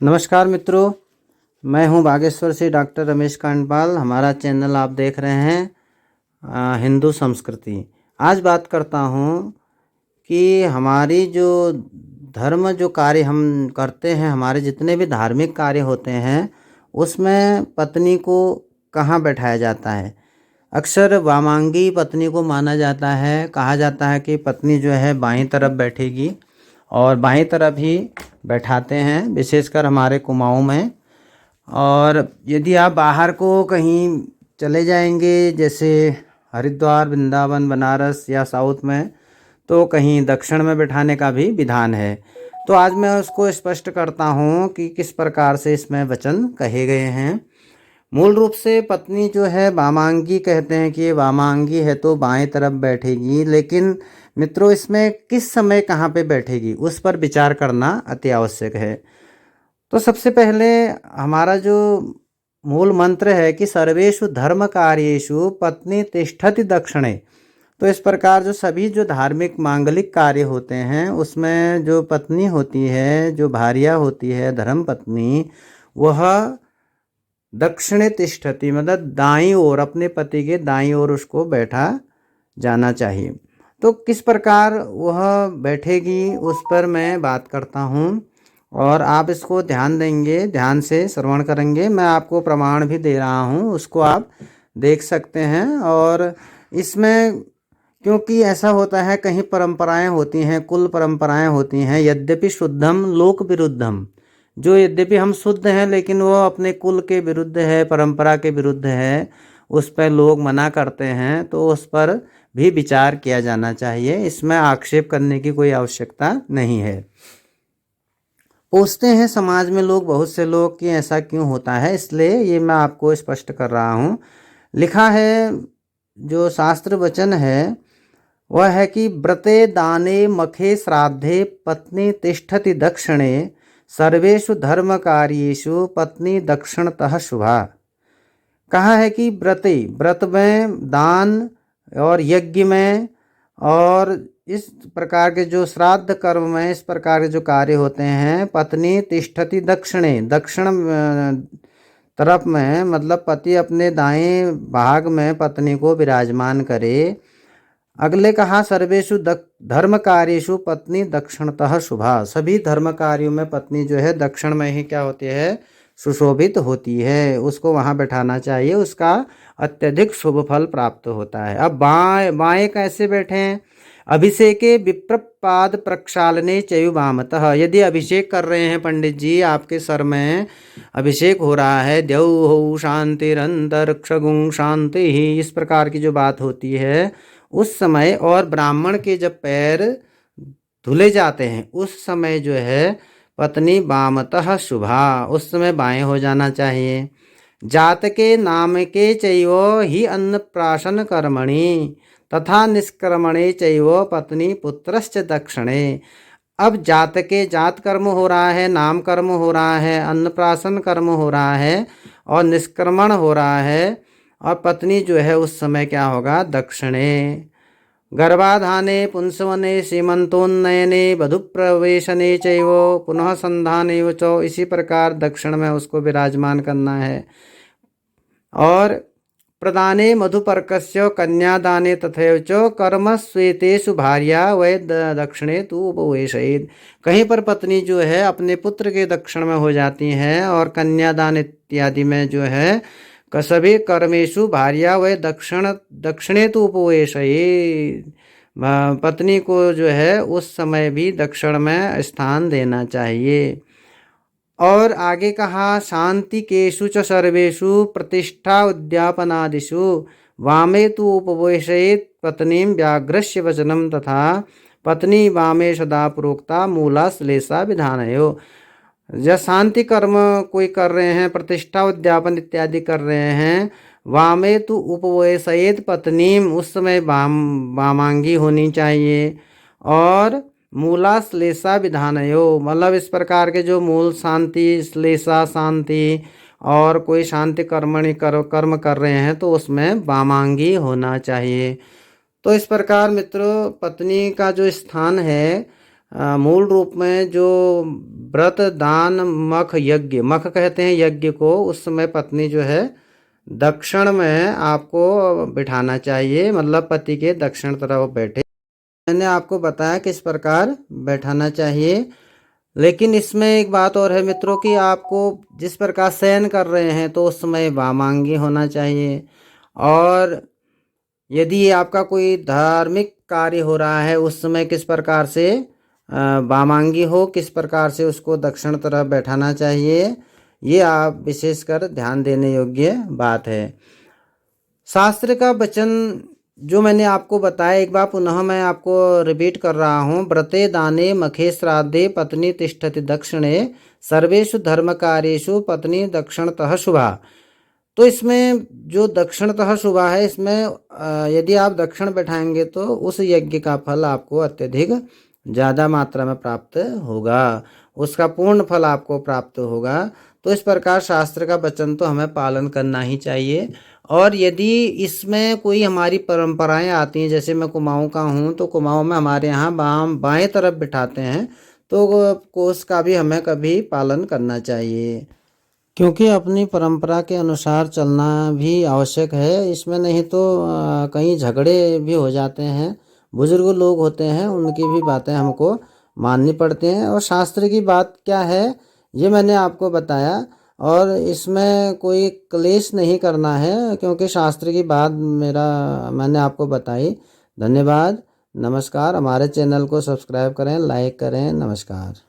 नमस्कार मित्रों, मैं हूं बागेश्वर से डॉक्टर रमेश कांडपाल। हमारा चैनल आप देख रहे हैं हिंदू संस्कृति। आज बात करता हूं कि हमारी जो धर्म जो कार्य हम करते हैं, हमारे जितने भी धार्मिक कार्य होते हैं, उसमें पत्नी को कहाँ बैठाया जाता है। अक्सर वामांगी पत्नी को माना जाता है। कहा जाता है कि पत्नी जो है बाईं तरफ बैठेगी और बाईं तरफ ही बैठाते हैं, विशेषकर हमारे कुमाऊं में। और यदि आप बाहर को कहीं चले जाएंगे, जैसे हरिद्वार, वृंदावन, बनारस या साउथ में, तो कहीं दक्षिण में बैठाने का भी विधान है। तो आज मैं उसको स्पष्ट करता हूँ कि किस प्रकार से इसमें वचन कहे गए हैं। मूल रूप से पत्नी जो है वामांगी कहते हैं कि ये वामांगी है तो बाएं तरफ बैठेगी, लेकिन मित्रों इसमें किस समय कहाँ पे बैठेगी उस पर विचार करना अति आवश्यक है। तो सबसे पहले हमारा जो मूल मंत्र है कि सर्वेषु धर्म कार्येषु पत्नी तिष्ठति दक्षिणे। तो इस प्रकार जो सभी जो धार्मिक मांगलिक कार्य होते हैं उसमें जो पत्नी होती है, जो भार्या होती है, धर्म पत्नी, वह दक्षिणे तिष्ठति मतलब दाईं ओर, अपने पति के दाईं ओर उसको बैठा जाना चाहिए। तो किस प्रकार वह बैठेगी उस पर मैं बात करता हूँ और आप इसको ध्यान देंगे, ध्यान से श्रवण करेंगे। मैं आपको प्रमाण भी दे रहा हूँ, उसको आप देख सकते हैं। और इसमें क्योंकि ऐसा होता है, कहीं परंपराएं होती हैं, कुल परंपराएं होती हैं, यद्यपि शुद्धम लोक विरुद्धम, जो यद्यपि हम शुद्ध हैं लेकिन वो अपने कुल के विरुद्ध है, परंपरा के विरुद्ध है, उस पर लोग मना करते हैं, तो उस पर भी विचार किया जाना चाहिए। इसमें आक्षेप करने की कोई आवश्यकता नहीं है। पूछते हैं समाज में लोग, बहुत से लोग, कि ऐसा क्यों होता है, इसलिए ये मैं आपको स्पष्ट कर रहा हूँ। लिखा है, जो शास्त्र वचन है वह है कि व्रते दाने मखे श्राद्धे पत्नी तिष्ठति दक्षिणे सर्वेषु धर्म कार्येषु पत्नी दक्षिणतः शुभा। कहा है कि व्रत में, दान और यज्ञ में और इस प्रकार के जो श्राद्ध कर्म में, इस प्रकार के जो कार्य होते हैं, पत्नी तिष्ठति दक्षिणे, दक्षिण तरफ में, मतलब पति अपने दाएं भाग में पत्नी को विराजमान करे। अगले कहा सर्वेषु धर्म कार्येषु पत्नी दक्षिणतः शुभा। सभी धर्म कार्यों में पत्नी जो है दक्षिण में ही क्या होती है, सुशोभित होती है। उसको वहाँ बैठाना चाहिए, उसका अत्यधिक शुभ फल प्राप्त होता है। अब बाएं कैसे बैठें। अभिषेके विप्रपाद प्रक्षालने चयु वामतः। यदि अभिषेक कर रहे हैं पंडित जी, आपके सर में अभिषेक हो रहा है, द्यौः शांतिरंतरिक्षगुं शांति ही, इस प्रकार की जो बात होती है उस समय, और ब्राह्मण के जब पैर धुले जाते हैं उस समय जो है पत्नी वामतः शुभा, उस समय बाएं हो जाना चाहिए। जातके नामके चैव ही अन्नप्राशन कर्मणि तथा निष्क्रमणे चैव पत्नी पुत्रश्च दक्षिणे। अब जातके, जात कर्म हो रहा है, नाम कर्म हो रहा है, अन्नप्राशन कर्म हो रहा है और निष्क्रमण हो रहा है, और पत्नी जो है उस समय क्या होगा, दक्षिणे। गर्भाधाने पुंसवने सीमंतोन्नयने वधुप्रवेशने चैव पुनः संधाने च, इसी प्रकार दक्षिण में उसको विराजमान करना है। और प्रदाने मधुपर्कस्य कन्यादाने तथैव च कर्म स्वेतेषु भार्या वै दक्षिणे तु उपवेशयेत्। कहीं पर पत्नी जो है अपने पुत्र के दक्षिण में हो जाती है और कन्यादान इत्यादि में जो है सभी कर्मेषु भार्या वै दक्षिणे तु उपवेशयेत्। पत्नी को जो है उस समय भी दक्षिण में स्थान देना चाहिए। और आगे कहा शांतिकेषु च सर्वेषु प्रतिष्ठा उद्यापनादिषु वामे तु उपवेशयेत् पत्नीं व्याघ्रस्य वचनं तथा पत्नी वामे सदा प्रोक्ता मूला श्लेषा विधानयो। जब शांति कर्म कोई कर रहे हैं, प्रतिष्ठा उद्यापन इत्यादि कर रहे हैं, वामे तु उपवेशयेत् पत्नीम, उस समय वामांगी होनी चाहिए। और मूला श्लेषा विधानयो, मतलब इस प्रकार के जो मूल शांति, श्लेषा शांति, और कोई शांति कर्म कर रहे हैं तो उसमें वामांगी होना चाहिए। तो इस प्रकार मित्रों पत्नी का जो स्थान है मूल रूप में जो व्रत दान मख यज्ञ, मख कहते हैं यज्ञ को, उस समय पत्नी जो है दक्षिण में आपको बिठाना चाहिए, मतलब पति के दक्षिण तरफ बैठे। मैंने आपको बताया किस प्रकार बैठाना चाहिए। लेकिन इसमें एक बात और है मित्रों कि आपको जिस प्रकार शयन कर रहे हैं तो उस समय वामांगी होना चाहिए। और यदि आपका कोई धार्मिक कार्य हो रहा है उस समय किस प्रकार से वामांगी हो, किस प्रकार से उसको दक्षिण तरफ बैठाना चाहिए, ये आप विशेषकर ध्यान देने योग्य बात है। शास्त्र का वचन जो मैंने आपको बताया, एक बार पुनः मैं आपको रिपीट कर रहा हूँ। व्रते दाने मखे श्राद्धे पत्नी तिष्ठति दक्षिणे सर्वेषु धर्म कार्येषु पत्नी दक्षिणतः शुभा। तो इसमें जो दक्षिणतः शुभा है, इसमें यदि आप दक्षिण बैठाएंगे तो उस यज्ञ का फल आपको अत्यधिक ज़्यादा मात्रा में प्राप्त होगा, उसका पूर्ण फल आपको प्राप्त होगा। तो इस प्रकार शास्त्र का वचन तो हमें पालन करना ही चाहिए। और यदि इसमें कोई हमारी परंपराएं आती हैं, जैसे मैं कुमाऊं का हूं तो कुमाऊं में हमारे यहाँ बाएं तरफ बिठाते हैं, तो उसका भी हमें कभी पालन करना चाहिए, क्योंकि अपनी परंपरा के अनुसार चलना भी आवश्यक है। इसमें नहीं तो कहीं झगड़े भी हो जाते हैं, बुजुर्ग लोग होते हैं उनकी भी बातें हमको माननी पड़ती हैं। और शास्त्र की बात क्या है ये मैंने आपको बताया, और इसमें कोई क्लेश नहीं करना है, क्योंकि शास्त्र की बात मैंने आपको बताई। धन्यवाद, नमस्कार। हमारे चैनल को सब्सक्राइब करें, लाइक करें। नमस्कार।